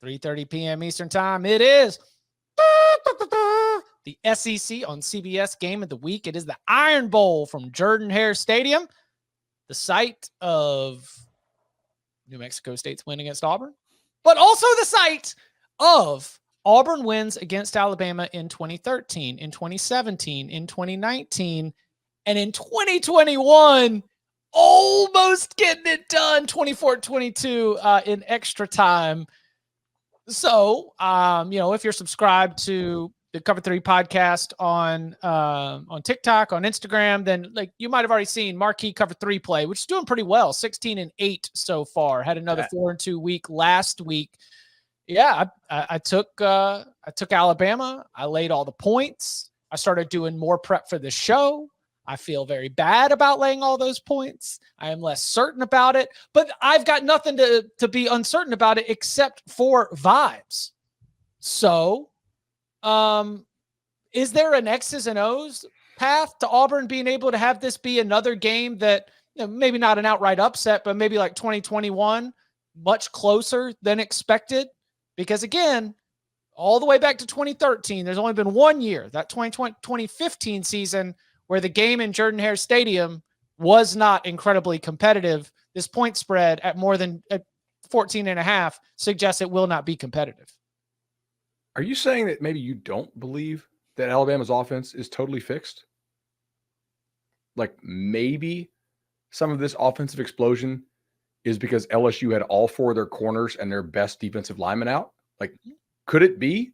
3:30 p.m. Eastern time. It is the SEC on CBS game of the week. It is the Iron Bowl from Jordan-Hare Stadium, the site of New Mexico State's win against Auburn, but also the site of Auburn wins against Alabama in 2013, in 2017, in 2019, and in 2021, almost getting it done, 24-22 in extra time. So, if you're subscribed to the Cover 3 podcast on TikTok, on Instagram, then you might have already seen Marquee Cover 3 play, which is doing pretty well, 16-8 so far. Had another 4-2 week last week. Yeah, I took Alabama. I laid all the points. I started doing more prep for the show. I feel very bad about laying all those points. I am less certain about it, but I've got nothing to be uncertain about it except for vibes. So, is there an X's and O's path to Auburn being able to have this be another game that, maybe not an outright upset, but maybe like 2021, much closer than expected? Because again, all the way back to 2013, there's only been 1 year, that 2015 season, where the game in Jordan-Hare Stadium was not incredibly competitive. This point spread at more than 14.5 suggests it will not be competitive. Are you saying that maybe you don't believe that Alabama's offense is totally fixed? Like maybe some of this offensive explosion is because LSU had all four of their corners and their best defensive linemen out? Like, could it be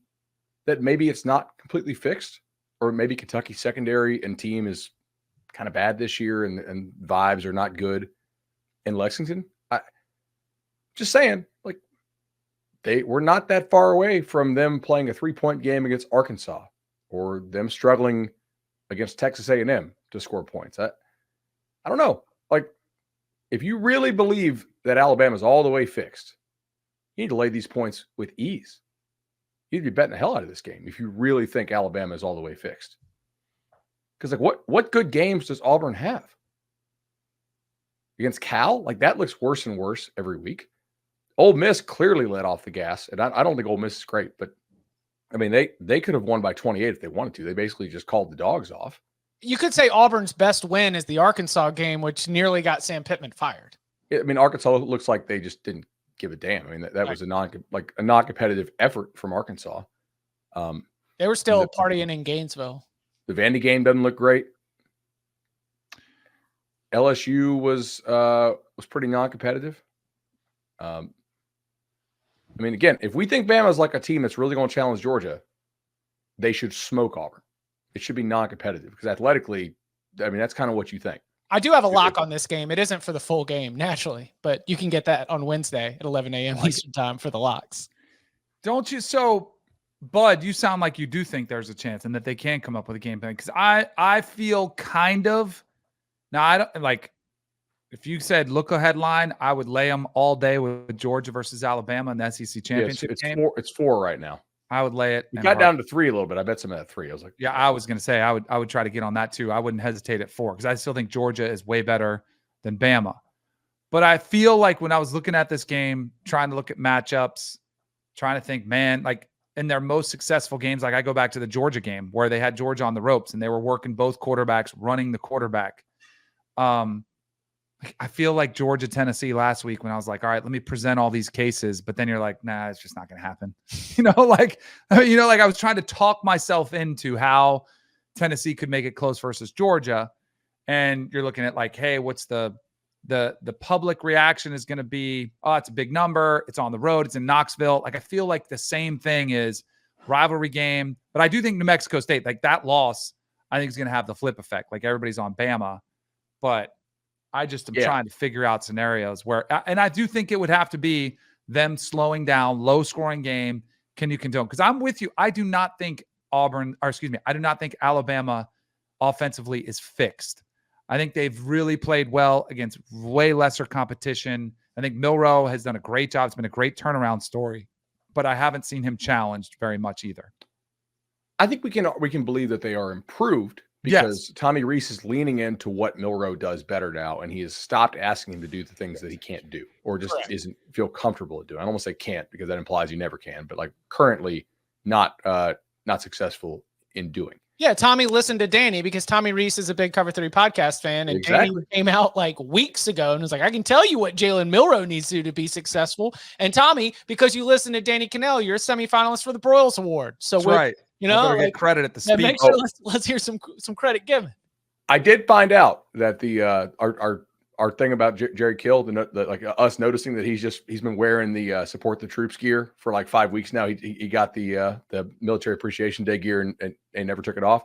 that maybe it's not completely fixed? Or maybe Kentucky's secondary and team is kind of bad this year and vibes are not good in Lexington? Just saying, we're not that far away from them playing a 3-point game against Arkansas or them struggling against Texas A&M to score points. I don't know. If you really believe that Alabama's all the way fixed, you need to lay these points with ease. You need to be betting the hell out of this game if you really think Alabama is all the way fixed. Because what good games does Auburn have? Against Cal? That looks worse and worse every week. Ole Miss clearly let off the gas, and I don't think Ole Miss is great, but I mean they could have won by 28 if they wanted to. They basically just called the dogs off. You could say Auburn's best win is the Arkansas game, which nearly got Sam Pittman fired. I mean, Arkansas looks like they just didn't give a damn. I mean, that was a non-competitive effort from Arkansas. They were still partying in Gainesville. The Vandy game doesn't look great. LSU was pretty non-competitive. I mean, again, if we think Bama's like a team that's really going to challenge Georgia, they should smoke Auburn. It should be non-competitive because athletically, I mean, that's kind of what you think. I do have a lock on this game. It isn't for the full game, naturally, but you can get that on Wednesday at 11 a.m. Eastern time for the locks. Don't you? So, Bud, you sound like you do think there's a chance and that they can come up with a game plan. Because I feel kind of now. I don't like if you said look a headline, I would lay them all day with Georgia versus Alabama in the SEC championship game. It's 4 right now. I would lay it. We got down to 3 a little bit. I bet some at 3. I was like, yeah, I was going to say I would try to get on that too. I wouldn't hesitate at 4 because I still think Georgia is way better than Bama. But I feel like when I was looking at this game, trying to look at matchups, trying to think, man, in their most successful games, I go back to the Georgia game where they had Georgia on the ropes and they were working both quarterbacks, running the quarterback. I feel like Georgia, Tennessee last week when I was like, all right, let me present all these cases. But then you're like, nah, it's just not going to happen. I was trying to talk myself into how Tennessee could make it close versus Georgia. And you're looking at hey, what's the public reaction is going to be, oh, it's a big number. It's on the road. It's in Knoxville. I feel like the same thing is rivalry game. But I do think New Mexico State, that loss, I think is going to have the flip effect. Everybody's on Bama. But I just am trying to figure out scenarios where, and I do think it would have to be them slowing down, low scoring game. Can you condone? Because I'm with you. I do not think I do not think Alabama offensively is fixed. I think they've really played well against way lesser competition. I think Milroe has done a great job. It's been a great turnaround story, but I haven't seen him challenged very much either. I think we can believe that they are improved because Tommy Rees is leaning into what Milroe does better now, and he has stopped asking him to do the things that he can't do or just isn't feel comfortable at doing. I don't want to say can't because that implies you never can, but like currently not successful in doing. Yeah, Tommy listened to Danny because Tommy Rees is a big Cover 3 podcast fan, and Danny came out like weeks ago and was like, I can tell you what Jalen Milroe needs to do to be successful. And Tommy, because you listen to Danny Cannell, you're a semifinalist for the Broyles Award. So that's right. You know, like, get credit at the speech. Make sure let's hear some credit given. I did find out that the our thing about Jerry Kill, like us noticing that he's been wearing the support the troops gear for like 5 weeks now. He got the Military Appreciation Day gear and never took it off.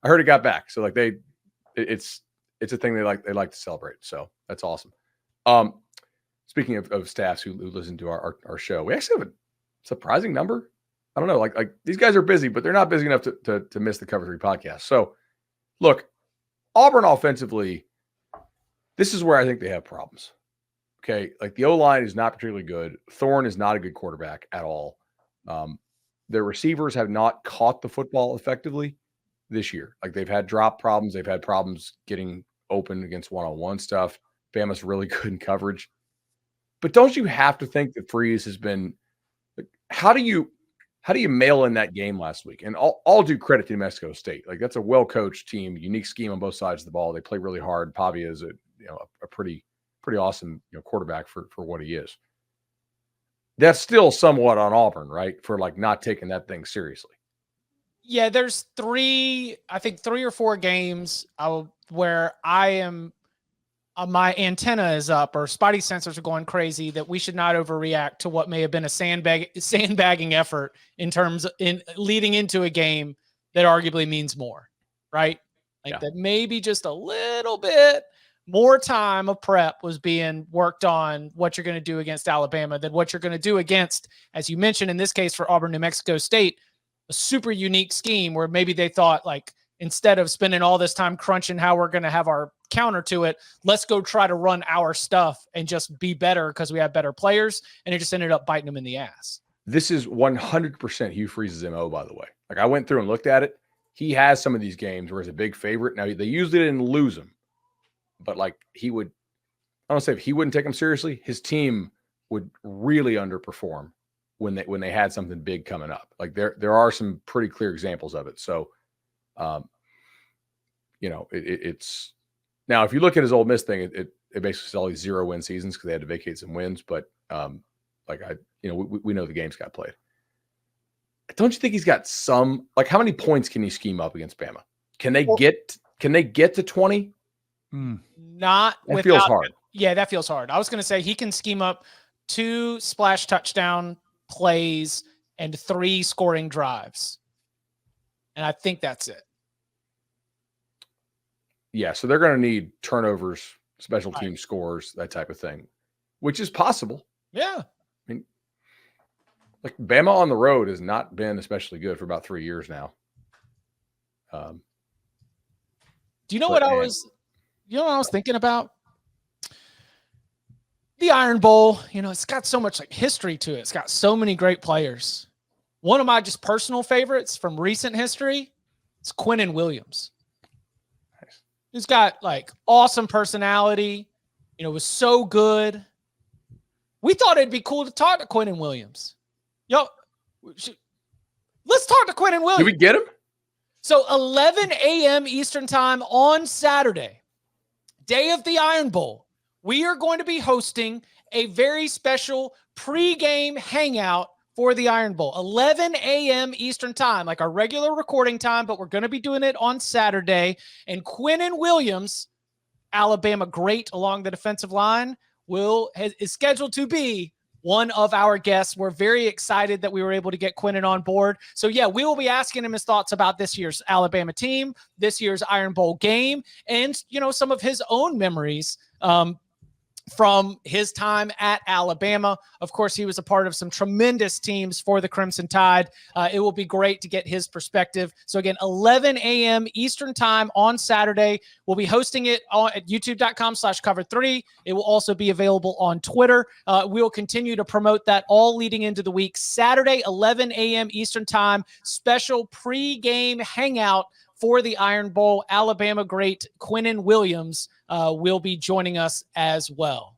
I heard it got back. So like it's a thing they like to celebrate. So that's awesome. Speaking of staffs who listen to our show, we actually have a surprising number. I don't know, like these guys are busy, but they're not busy enough to miss the Cover 3 podcast. So look, Auburn offensively, this is where I think they have problems. Okay. Like the O-line is not particularly good. Thorne is not a good quarterback at all. Their receivers have not caught the football effectively this year. Like they've had drop problems. They've had problems getting open against one-on-one stuff. Bama's really good in coverage. But don't you have to think that Freeze has been like, how do you mail in that game last week? And all due credit to New Mexico State. Like that's a well-coached team, unique scheme on both sides of the ball. They play really hard. Pavia is a pretty awesome quarterback for what he is. That's still somewhat on Auburn, right? For like not taking that thing seriously. Yeah, there's 3 or 4 games where I am my antenna is up or Spidey sensors are going crazy that we should not overreact to what may have been a sandbagging effort in leading into a game that arguably means more, right? Like that maybe just a little bit more time of prep was being worked on what you're going to do against Alabama than what you're going to do against, as you mentioned, in this case for Auburn, New Mexico State, a super unique scheme where maybe they thought like, instead of spending all this time crunching how we're going to have our counter to it, let's go try to run our stuff and just be better because we have better players. And it just ended up biting them in the ass. This is 100% Hugh Freeze's MO, by the way. Like I went through and looked at it. He has some of these games where he's a big favorite. Now they usually didn't lose him, but like I don't say if he wouldn't take them seriously, his team would really underperform when they had something big coming up. Like there are some pretty clear examples of it. So, it's now if you look at his Ole Miss thing, it basically says all these 0-win seasons because they had to vacate some wins. But we know the games got played. Don't you think he's got some, like, how many points can he scheme up against Bama? Can they get to 20? Not that feels hard. Yeah, that feels hard. I was going to say he can scheme up 2 splash touchdown plays and 3 scoring drives. And I think that's it. Yeah, so they're going to need turnovers, special team scores, that type of thing, which is possible. Yeah. I mean, like Bama on the road has not been especially good for about 3 years now. Do you know what I was thinking about? The Iron Bowl, it's got so much like history to it. It's got so many great players. One of my just personal favorites from recent history is Quinnen Williams. Nice. He's got like awesome personality, was so good. We thought it'd be cool to talk to Quinnen Williams. Let's talk to Quinnen Williams. Did we get him? So 11 a.m. Eastern time on Saturday, day of the Iron Bowl, we are going to be hosting a very special pregame hangout for the Iron Bowl. 11 a.m. Eastern time, like our regular recording time, but we're going to be doing it on Saturday. And Quinnen Williams, Alabama great along the defensive line, is scheduled to be one of our guests. We're very excited that we were able to get Quinnen on board. So yeah, we will be asking him his thoughts about this year's Alabama team, this year's Iron Bowl game, and some of his own memories from his time at Alabama. Of course, he was a part of some tremendous teams for the Crimson Tide. It will be great to get his perspective. So again, 11 a.m. Eastern time on Saturday. We'll be hosting it at youtube.com/cover3. It will also be available on Twitter. We will continue to promote that all leading into the week. Saturday, 11 a.m. Eastern time, special pregame hangout for the Iron Bowl. Alabama great Quinnen Williams will be joining us as well.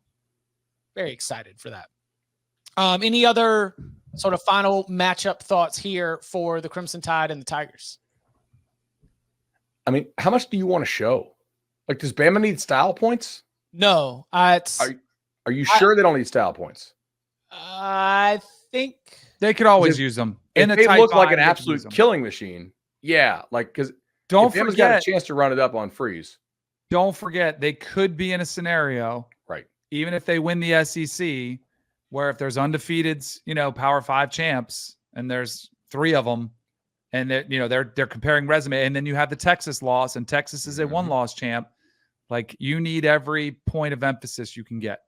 Very excited for that. Any other sort of final matchup thoughts here for the Crimson Tide and the Tigers? I mean, how much do you want to show? Like, does Bama need style points? No. Are you sure they don't need style points? I think they could always use them. If they look like an absolute killing machine, yeah. Like, because Bama's got a chance to run it up on Freeze. Don't forget, they could be in a scenario, right? Even if they win the SEC, where if there's undefeateds, Power 5 champs, and there's 3 of them, and they're comparing resume, and then you have the Texas loss, and Texas is a 1-loss champ. Like, you need every point of emphasis you can get.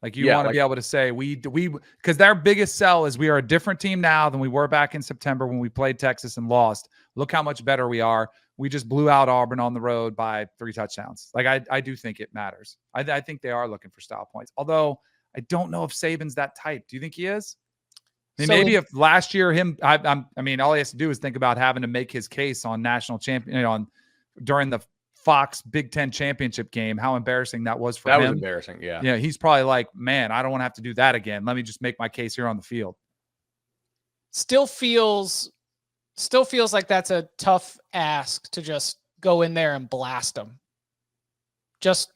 Like, you want to be able to say because their biggest sell is we are a different team now than we were back in September when we played Texas and lost. Look how much better we are. We just blew out Auburn on the road by 3 touchdowns. Like, I do think it matters. I think they are looking for style points. Although I don't know if Saban's that type. Do you think he is? I mean, maybe if last year all he has to do is think about having to make his case on national champion, during the Fox Big Ten championship game, how embarrassing that was for him. That was embarrassing. Yeah. Yeah. He's probably like, man, I don't want to have to do that again. Let me just make my case here on the field. Still feels like that's a tough ask to just go in there and blast them. Just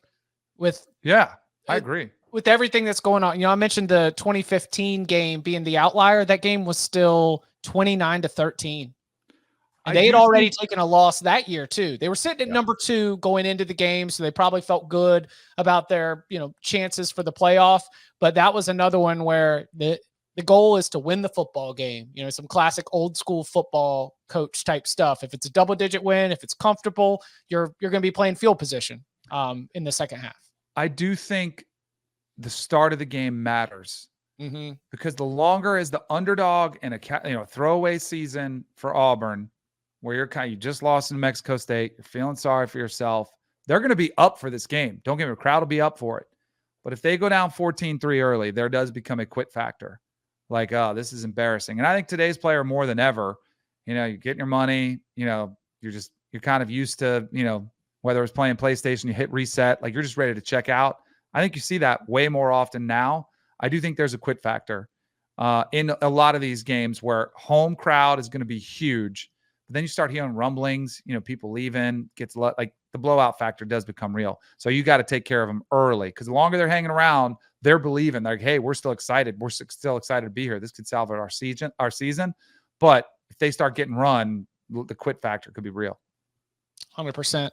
with. Yeah, I agree. With everything that's going on, I mentioned the 2015 game being the outlier. That game was still 29-13. And they had already taken a loss that year too. They were sitting at number 2 going into the game, so they probably felt good about their, chances for the playoff. But that was another one where the goal is to win the football game. Some classic old school football coach type stuff. If it's a double-digit win, if it's comfortable, you're going to be playing field position in the second half. I do think the start of the game matters because the longer is the underdog in a throwaway season for Auburn, where you just lost in New Mexico State, you're feeling sorry for yourself. They're going to be up for this game. Don't get me wrong, the crowd will be up for it. But if they go down 14-3 early, there does become a quit factor. Like, oh, this is embarrassing. And I think today's player more than ever, you're getting your money, you're kind of used to, whether it's playing PlayStation, you hit reset, like you're just ready to check out. I think you see that way more often now. I do think there's a quit factor in a lot of these games where home crowd is going to be huge. But then you start hearing rumblings, people leaving, like the blowout factor does become real. So you got to take care of them early because the longer they're hanging around, they're believing like, hey, we're still excited. We're still excited to be here. This could salvage our season. But if they start getting run, the quit factor could be real. 100%.